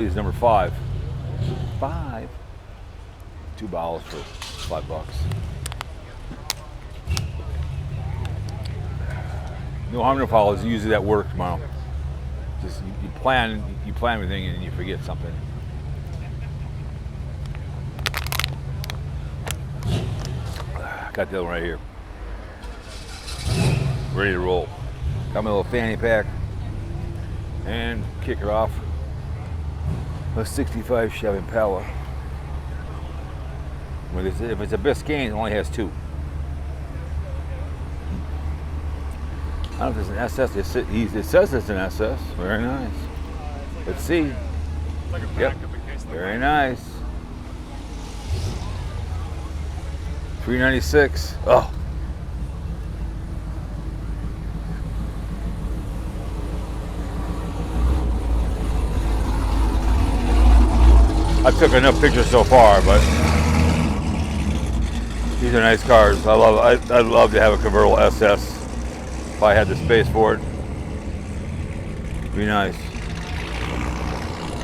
Is number 5. 5. 2 bottles for $5. No harm, no foul is usually at work tomorrow. Just you plan everything and you forget something. Got the other one right here. Ready to roll. Got my little fanny pack and kick her off. A 65 Chevy Impala. If it's a Biscayne, it only has 2. I don't know if it's an SS. It says it's an SS. Very nice. Let's see. Like a Yep. backup in case Very nice. $396. Oh. I took enough pictures so far, but these are nice cars. I'd love to have a convertible SS if I had the space for it. Be nice.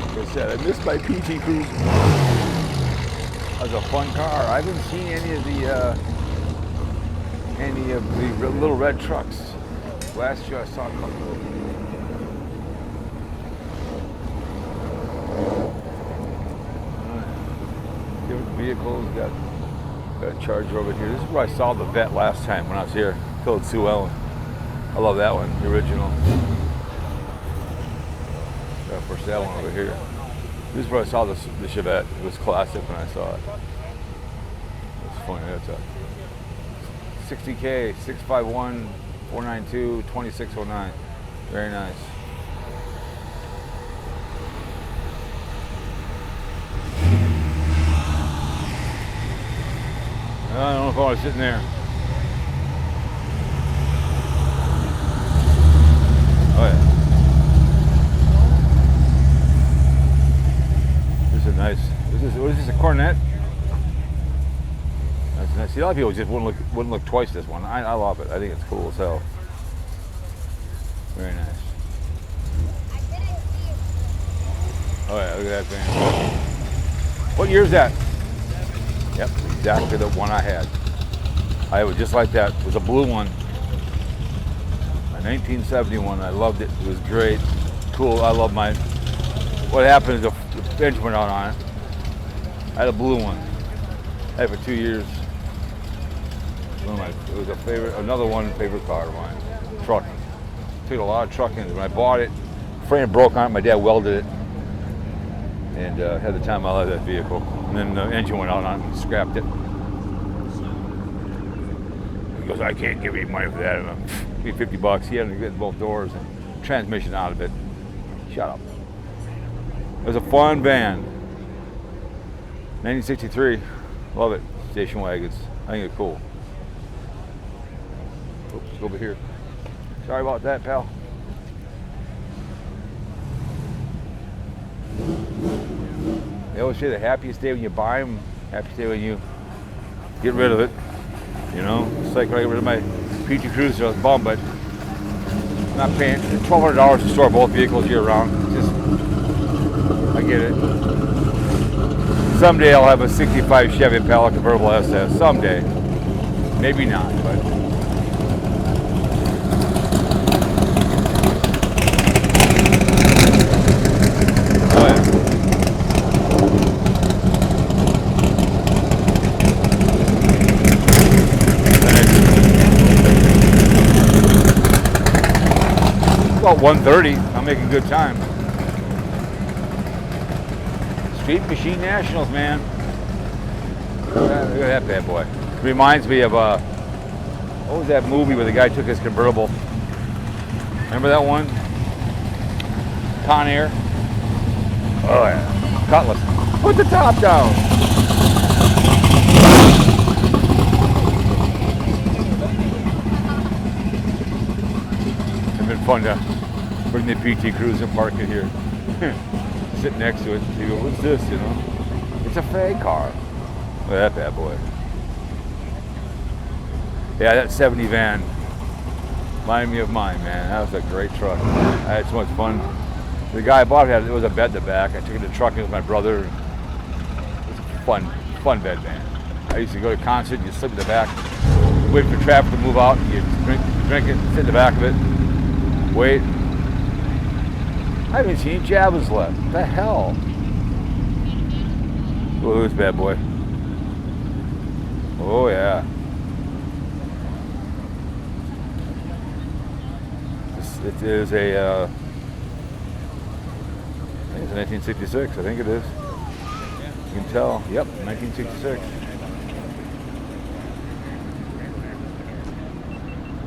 Like I said, I missed my PT Cruiser. That was a fun car. I haven't seen any of the little red trucks. Last year I saw a couple of them. Different vehicles, got a Charger over here. This is where I saw the Vet last time when I was here. Told Sue Ellen. I love that one, the original. Got a for sale one over here. This is where I saw the Chevette. It was classic when I saw it. It's funny. That's a 60K, 651, 492, 2609. Very nice. I don't know if I want to sit in there. Oh yeah. This is nice. What is this, a Cornet? That's nice. See, a lot of people just wouldn't look twice at this one. I love it. I think it's cool as hell. Very nice. Oh yeah, look at that thing. What year is that? Yep, exactly the one I had. I was just like that. It was a blue one. A 1971. I loved it. It was great. Cool. I love mine. What happened is the engine went out on it. I had a blue one. I had it for 2 years. It was a favorite, another favorite car of mine. Truck. Took a lot of trucking. When I bought it, frame broke on it. My dad welded it. And had the time I loved that vehicle. And then the engine went out on it and scrapped it. He goes, I can't give you any money for that. And give me $50. He had to get both doors and transmission out of it. Shut up. It was a fun van. 1963. Love it. Station wagons. I think it's cool. Oops, over here. Sorry about that, pal. They always say the happiest day when you buy them, happiest day when you get rid of it. You know, it's like when I got rid of my PT Cruiser, I was bummed, but I'm not paying $1,200 to store both vehicles year round. Just, I get it. Someday I'll have a 65 Chevy Impala convertible SS. Someday. Maybe not, but. About 1:30, I'm making good time. Street Machine Nationals, man. Look at that bad boy. Reminds me of what was that movie where the guy took his convertible? Remember that one? Con Air. Oh yeah. Cutlass. Put the top down. It's been fun to bring the PT Cruiser and park it here. Sit next to it. You go, what's this, you know? It's a fag car. Look at that bad boy. Yeah, that 70 van reminded me of mine, man. That was a great truck. I had so much fun The guy I bought it was a bed in the back. I took it to trucking with my brother. It was a fun bed, man. I used to go to a concert, you sleep in the back, wait for traffic to move out, and you drink it, sit in the back of it, wait. I haven't seen any Javelins left. What the hell? Oh, this bad boy. Oh, yeah. It is a, I think it's a 1966. I think it is. You can tell. Yep, 1966.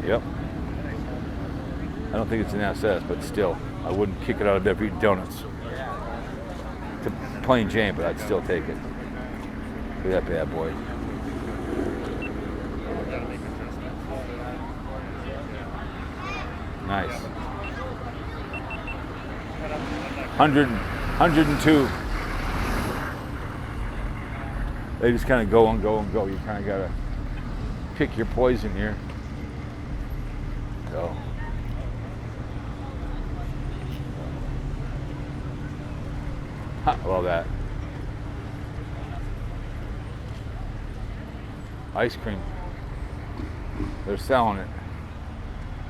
Yep. I don't think it's an SS, but still, I wouldn't kick it out of bed for eating donuts. It's a plain Jane, but I'd still take it. Look at that bad boy. Nice. 102. They just kind of go and go and go. You kind of got to pick your poison here. Go. I love that. Ice cream. They're selling it.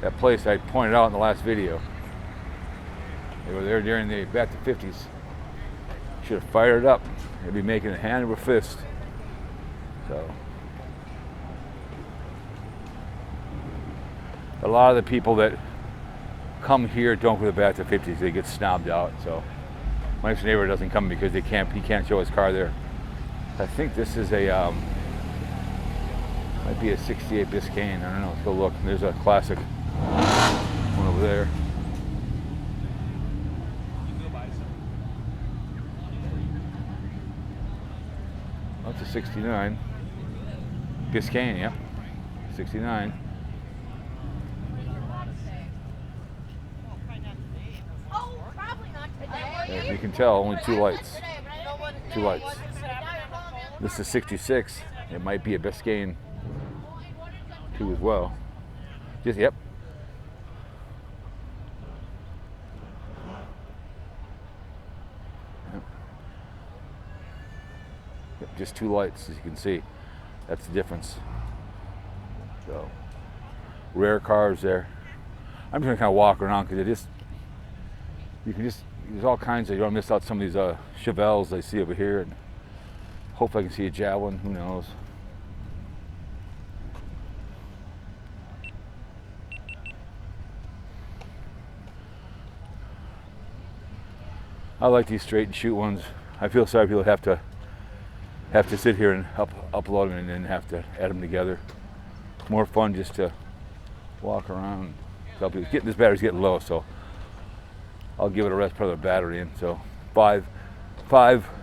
That place I pointed out in the last video. They were there during the back to 50s. Should have fired it up. They'd be making a hand over fist. So a lot of the people that come here don't go to the back to 50s. They get snobbed out. So my next neighbor doesn't come because he can't show his car there. I think this is a might be a 68 Biscayne. I don't know. Let's go look. There's a classic one over there. That's a 69. Biscayne, yep. 69. As you can tell, only two lights. Two lights. This is 66. It might be a Biscayne too as well. Just, yep. Yep, just two lights, as you can see. That's the difference. So, rare cars there. I'm just gonna kind of walk around because there's all kinds of, you don't miss out some of these Chevelles I see over here, and hopefully I can see a Javelin, who knows. I like these straight and shoot ones. I feel sorry people have to sit here and upload them and then have to add them together. More fun just to walk around. This battery's getting low, so I'll give it a rest, put the battery in. So five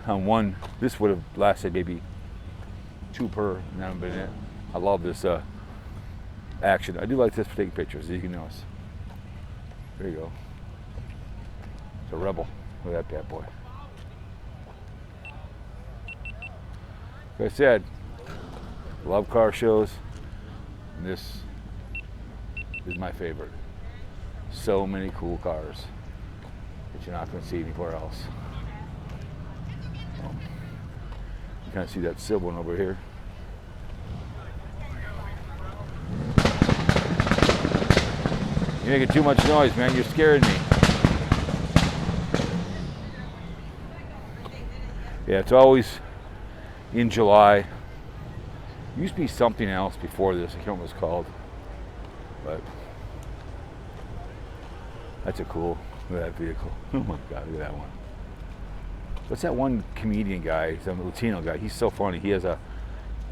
on one. This would have lasted maybe 2 per, and that would have been it. I love this action. I do like this for taking pictures, as you can notice. There you go. It's a Rebel. Look at that bad boy. Like I said, love car shows. And this is my favorite. So many cool cars that you're not going to see anywhere else. You kind of see that silver one over here. You're making too much noise, man. You're scaring me. Yeah, it's always in July. It used to be something else before this. I can't remember what it's called. But that's a cool, look at that vehicle. Oh my God, look at that one. What's that one comedian guy? He's a Latino guy. He's so funny. He has a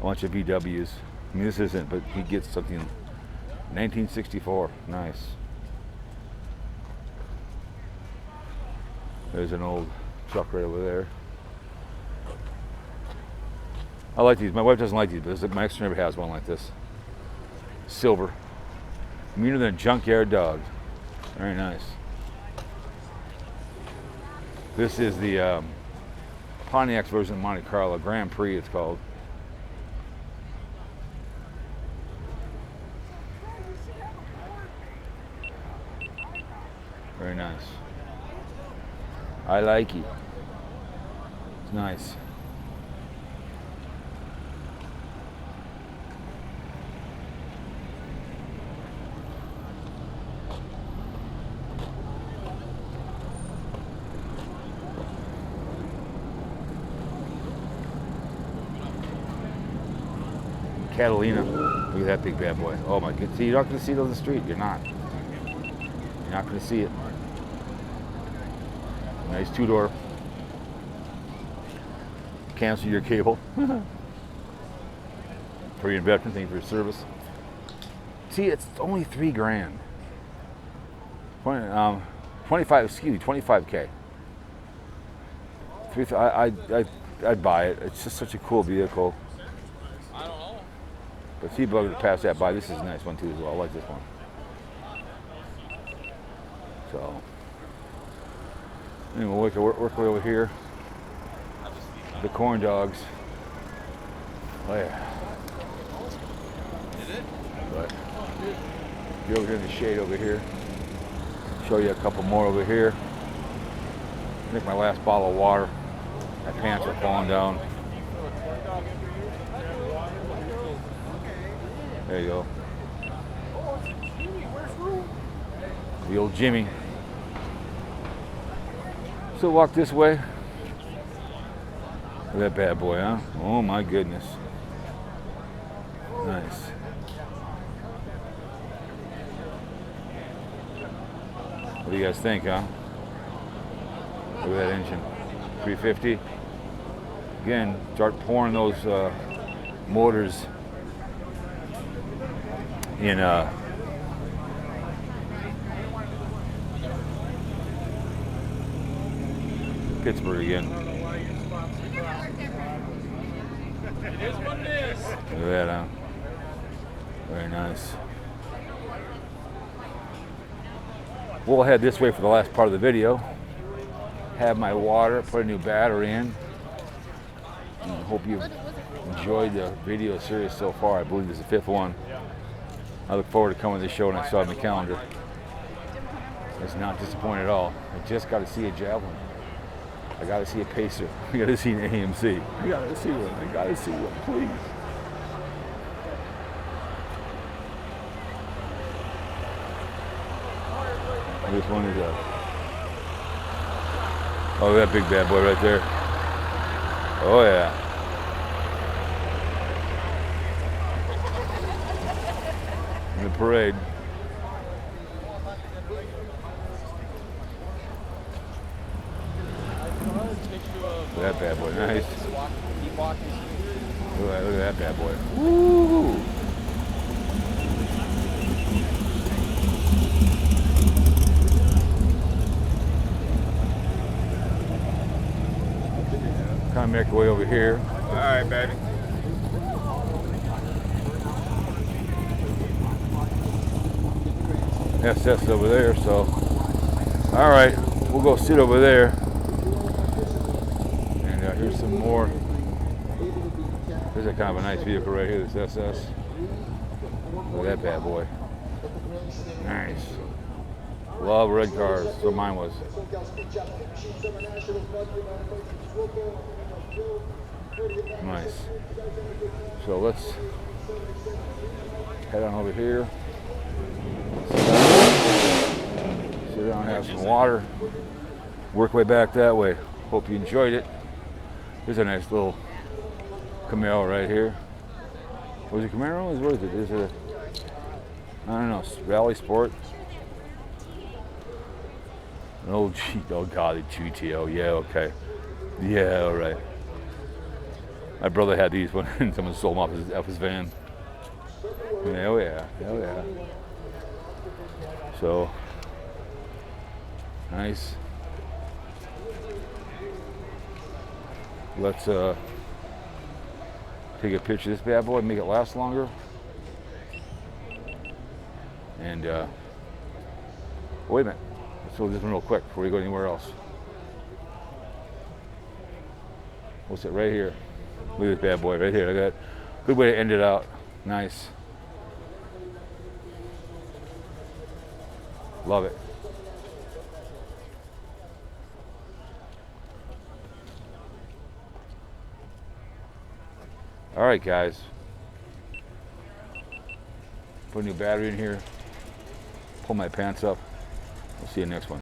bunch of VWs. I mean, this isn't, but he gets something. 1964. Nice. There's an old truck right over there. I like these. My wife doesn't like these, but my ex neighbor has one like this. Silver. Meaner than a junkyard dog. Very nice. This is the Pontiac's version of Monte Carlo. Grand Prix it's called. Very nice. I like it. It's nice. Catalina. Look at that big bad boy. Oh my god. See, you're not going to see it on the street. You're not. You're not going to see it. Nice two-door. Cancel your cable. For your investment, thank you for your service. See, it's only $3,000. 25, excuse me, 25K. I'd buy it. It's just such a cool vehicle. But see, bug to pass that by. This is a nice one too as well. I like this one. So, anyway, we'll work way over here. The corn dogs. Oh yeah. But be over here in the shade over here. Show you a couple more over here. I think my last bottle of water. My pants are falling down. There you go. The old Jimmy. So walk this way. Look at that bad boy, huh? Oh my goodness. Nice. What do you guys think, huh? Look at that engine. 350. Again, start pouring those motors in Pittsburgh again. It is what it is. Look at that, huh? Very nice. We'll head this way for the last part of the video. Have my water, put a new battery in. And I hope you've enjoyed the video series so far. I believe this is the 5th one. I look forward to coming to this show, and I saw it on the calendar. It's not disappointed at all. I just got to see a Javelin. I got to see a Pacer. I got to see an AMC. I got to see one. I got to see one, please. This one is a... Oh, that big bad boy right there. Oh, yeah. In the parade. Look at that bad boy. Nice. Look at that bad boy. Woo! Kind of make our way over here. All right, baby. SS over there, so all right, we'll go sit over there. And here's some more. There's a kind of a nice vehicle right here, this SS. Look at that bad boy. Nice. Love red cars, so mine was. Nice. So let's head on over here. Sit down, have some water. Work way back that way. Hope you enjoyed it. Here's a nice little Camaro right here. Was it Camaro? What is it? Is it a, I don't know, Rally Sport? An old G, oh god, a GTO. Yeah, okay. Yeah, all right. My brother had these when someone sold them off his van. Yeah, oh yeah, oh yeah. So, nice. Let's take a picture of this bad boy, make it last longer. And wait a minute, let's do this one real quick before we go anywhere else. We'll sit right here. Look at this bad boy right here. Look at that. Good way to end it out. Nice. Love it. All right, guys. Put a new battery in here. Pull my pants up. We'll see you next one.